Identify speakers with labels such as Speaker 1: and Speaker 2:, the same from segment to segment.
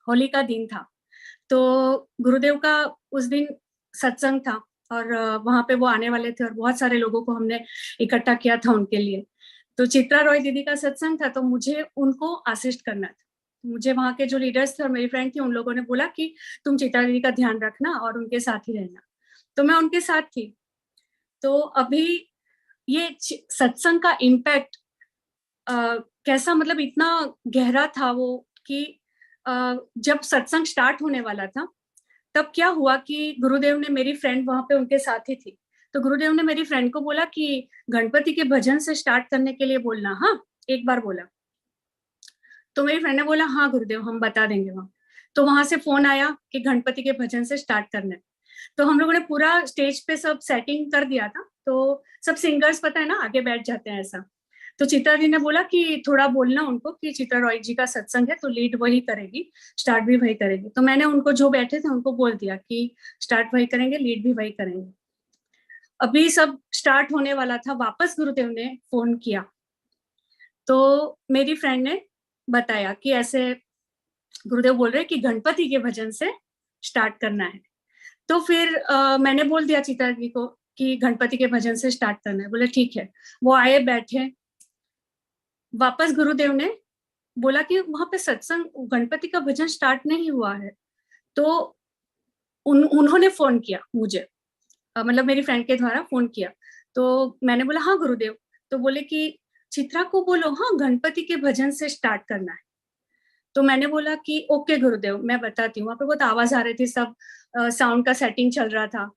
Speaker 1: होली का दिन था। तो गुरुदेव का उस दिन सत्संग था और वहां पे वो आने वाले थे और बहुत सारे लोगों को हमने इकट्ठा किया था उनके लिए। तो चित्रा रॉय दीदी का सत्संग था, तो मुझे उनको असिस्ट करना था। मुझे वहां के जो लीडर्स थे और मेरी फ्रेंड थी, उन लोगों ने बोला कि तुम चित्रा दीदी का ध्यान रखना और उनके साथ ही रहना। तो मैं उनके साथ थी। तो अभी ये सत्संग का इम्पैक्ट कैसा, मतलब इतना गहरा था वो कि जब सत्संग स्टार्ट होने वाला था तब क्या हुआ कि गुरुदेव ने, मेरी फ्रेंड वहां पे उनके साथ ही थी, तो गुरुदेव ने मेरी फ्रेंड को बोला कि गणपति के भजन से स्टार्ट करने के लिए बोलना, हाँ एक बार बोला। तो मेरी फ्रेंड ने बोला हाँ गुरुदेव हम बता देंगे वहां। तो वहां से फोन आया कि गणपति के भजन से स्टार्ट करना है। तो हम लोगों ने पूरा स्टेज पे सब सेटिंग कर दिया था, तो सब सिंगर्स पता है ना आगे बैठ जाते हैं ऐसा। तो चित्रा जी ने बोला कि थोड़ा बोलना उनको कि चित्रा रॉय जी का सत्संग है तो लीड वही करेगी, स्टार्ट भी वही करेगी। तो मैंने उनको, जो बैठे थे उनको बोल दिया कि स्टार्ट वही करेंगे, लीड भी वही करेंगे। अभी सब स्टार्ट होने वाला था, वापस गुरुदेव ने फोन किया। तो मेरी फ्रेंड ने बताया कि ऐसे गुरुदेव बोल रहे कि गणपति के भजन से स्टार्ट करना है। तो फिर मैंने बोल दिया चित्रा जी को कि गणपति के भजन से स्टार्ट करना है। बोले ठीक है। वो आए, बैठे। वापस गुरुदेव ने बोला कि वहां पे सत्संग, गणपति का भजन स्टार्ट नहीं हुआ है। तो उन्होंने फोन किया मुझे, मतलब मेरी फ्रेंड के द्वारा फोन किया। तो मैंने बोला हाँ गुरुदेव। तो बोले कि चित्रा को बोलो हाँ गणपति के भजन से स्टार्ट करना है। तो मैंने बोला कि ओके गुरुदेव मैं बताती हूँ। वहां पे बहुत आवाज आ रही थी, सब साउंड का सेटिंग चल रहा था।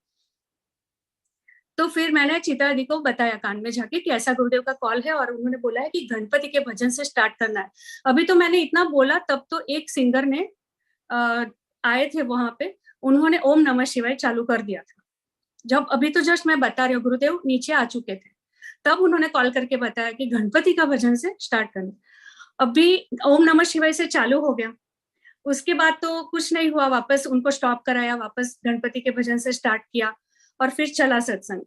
Speaker 1: तो फिर मैंने चित्रा दी को बताया कान में जाके कि ऐसा गुरुदेव का कॉल है और उन्होंने बोला है कि गणपति के भजन से स्टार्ट करना है। अभी तो मैंने इतना बोला, तब तो एक सिंगर ने आए थे वहां पे, उन्होंने ओम नमः शिवाय चालू कर दिया था। जब अभी तो जस्ट मैं बता रही हूँ, गुरुदेव नीचे आ चुके थे, तब उन्होंने कॉल करके बताया कि गणपति का भजन से स्टार्ट करना। अभी ओम नमः शिवाय से चालू हो गया। उसके बाद तो कुछ नहीं हुआ, वापस उनको स्टॉप कराया, वापस गणपति के भजन से स्टार्ट किया और फिर चला सत्संग।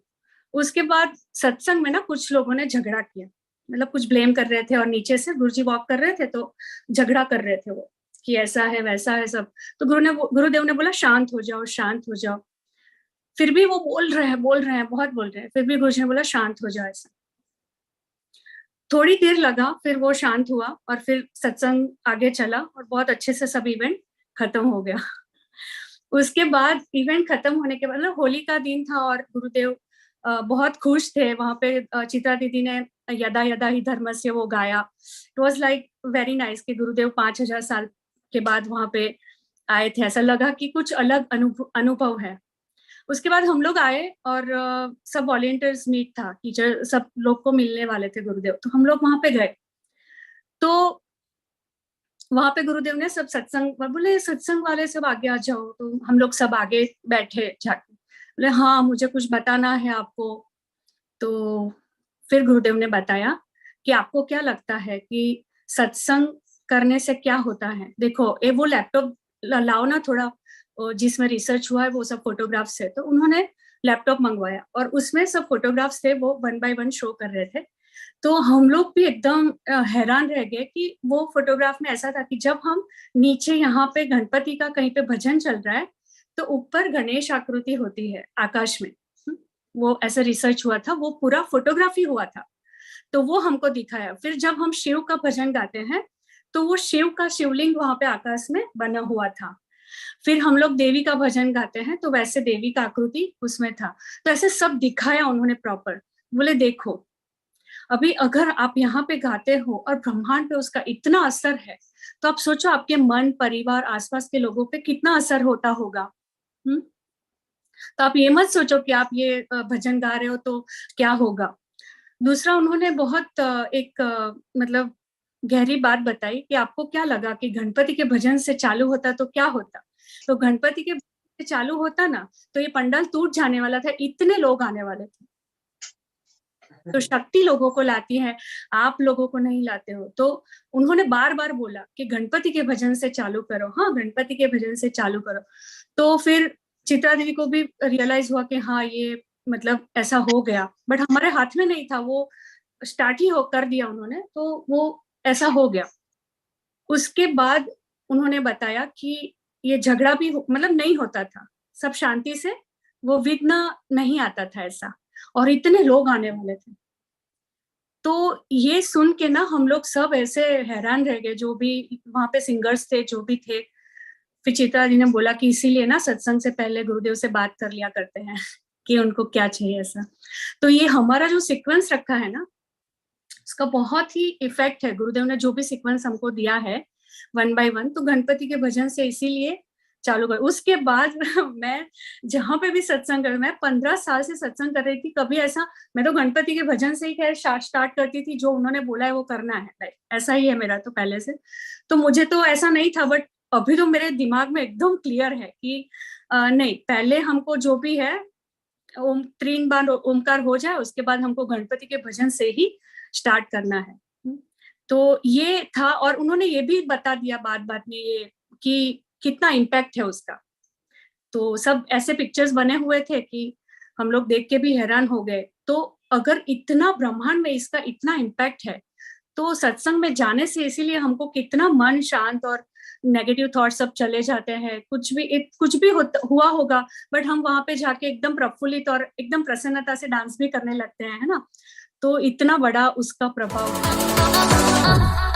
Speaker 1: उसके बाद सत्संग में ना कुछ लोगों ने झगड़ा किया, मतलब कुछ ब्लेम कर रहे थे और नीचे से गुरुजी वॉक कर रहे थे तो झगड़ा कर रहे थे वो कि ऐसा है वैसा है सब। तो गुरुदेव ने बोला शांत हो जाओ, शांत हो जाओ। फिर भी वो बोल रहे हैं, बहुत बोल रहे हैं, फिर भी गुरुजी ने बोला शांत हो जाओ ऐसा। थोड़ी देर लगा, फिर वो शांत हुआ और फिर सत्संग आगे चला और बहुत अच्छे से सब इवेंट खत्म हो गया। उसके बाद इवेंट खत्म होने के बाद, मतलब होली का दिन था और गुरुदेव बहुत खुश थे। वहां पे चित्रा दीदी ने यदा यदा ही धर्मस्य वो गाया। It was like very nice कि गुरुदेव 5,000 साल के बाद वहां पे आए थे। ऐसा लगा कि कुछ अलग अनुभव है। उसके बाद हम लोग आए और सब वॉलेंटियर्स मीट था, टीचर सब लोग को मिलने वाले थे गुरुदेव, तो हम लोग वहां पे गए। तो वहां पे गुरुदेव ने सब सत्संग, बोले सत्संग वाले सब आगे आ जाओ। तो हम लोग सब आगे बैठे जाके, बोले हाँ मुझे कुछ बताना है आपको। तो फिर गुरुदेव ने बताया कि आपको क्या लगता है कि सत्संग करने से क्या होता है। देखो ये वो लैपटॉप लाओ ना थोड़ा, जिसमें रिसर्च हुआ है वो सब फोटोग्राफ्स है। तो उन्होंने लैपटॉप मंगवाया और उसमें सब फोटोग्राफ्स थे, वो 1 बाय 1 शो कर रहे थे। तो हम लोग भी एकदम हैरान रह गए कि वो फोटोग्राफ में ऐसा था कि जब हम नीचे यहाँ पे गणपति का कहीं पे भजन चल रहा है तो ऊपर गणेश आकृति होती है आकाश में। वो ऐसा रिसर्च हुआ था, वो पूरा फोटोग्राफी हुआ था। तो वो हमको दिखाया। फिर जब हम शिव का भजन गाते हैं तो वो शिव का शिवलिंग वहां पे आकाश में बना हुआ था। फिर हम लोग देवी का भजन गाते हैं तो वैसे देवी का आकृति उसमें था। तो ऐसे सब दिखाया उन्होंने प्रॉपर। बोले देखो अभी अगर आप यहाँ पे गाते हो और ब्रह्मांड पे उसका इतना असर है, तो आप सोचो आपके मन, परिवार, आसपास के लोगों पे कितना असर होता होगा। तो आप ये मत सोचो कि आप ये भजन गा रहे हो तो क्या होगा। दूसरा उन्होंने बहुत एक मतलब गहरी बात बताई कि आपको क्या लगा कि गणपति के भजन से चालू होता तो क्या होता। तो गणपति के भजन से चालू होता ना तो ये पंडाल टूट जाने वाला था, इतने लोग आने वाले थे। तो शक्ति लोगों को लाती है, आप लोगों को नहीं लाते हो। तो उन्होंने बार बार बोला कि गणपति के भजन से चालू करो, हाँ गणपति के भजन से चालू करो। तो फिर चित्रा देवी को भी रियलाइज हुआ कि हाँ ये मतलब ऐसा हो गया, बट हमारे हाथ में नहीं था, वो स्टार्ट ही हो कर दिया उन्होंने, तो वो ऐसा हो गया। उसके बाद उन्होंने बताया कि ये झगड़ा भी मतलब नहीं होता था, सब शांति से, वो विघ्न नहीं आता था ऐसा, और इतने लोग आने वाले थे। तो ये सुन के ना हम लोग सब ऐसे हैरान रह गए, जो भी वहाँ पे सिंगर्स थे, जो भी थे। फिर चित्रा जी ने बोला कि इसीलिए ना सत्संग से पहले गुरुदेव से बात कर लिया करते हैं कि उनको क्या चाहिए ऐसा। तो ये हमारा जो सीक्वेंस रखा है ना, उसका बहुत ही इफेक्ट है। गुरुदेव ने जो भी सीक्वेंस हमको दिया है 1 बाय 1, तो गणपति के भजन से इसीलिए चालू कर। उसके बाद मैं जहां पे भी सत्संग कर, मैं 15 साल से सत्संग कर रही थी, कभी ऐसा, मैं तो गणपति के भजन से ही खैर स्टार्ट करती थी, जो उन्होंने बोला है वो करना है, ऐसा ही है मेरा तो पहले से। तो मुझे तो ऐसा नहीं था, बट अभी तो मेरे दिमाग में एकदम क्लियर है कि नहीं, पहले हमको जो भी है ओम 3 बार ओमकार हो जाए, उसके बाद हमको गणपति के भजन से ही स्टार्ट करना है। तो ये था, और उन्होंने ये भी बता दिया बात बात में ये कि कितना इम्पैक्ट है उसका। तो सब ऐसे पिक्चर्स बने हुए थे कि हम लोग देख के भी हैरान हो गए। तो अगर इतना ब्रह्मांड में इसका इतना इम्पैक्ट है, तो सत्संग में जाने से इसीलिए हमको कितना मन शांत और नेगेटिव थॉट्स सब चले जाते हैं। कुछ भी हुआ होगा, बट हम वहां पे जाके एकदम प्रफुल्लित और एकदम प्रसन्नता से डांस भी करने लगते हैं, है ना। तो इतना बड़ा उसका प्रभाव है।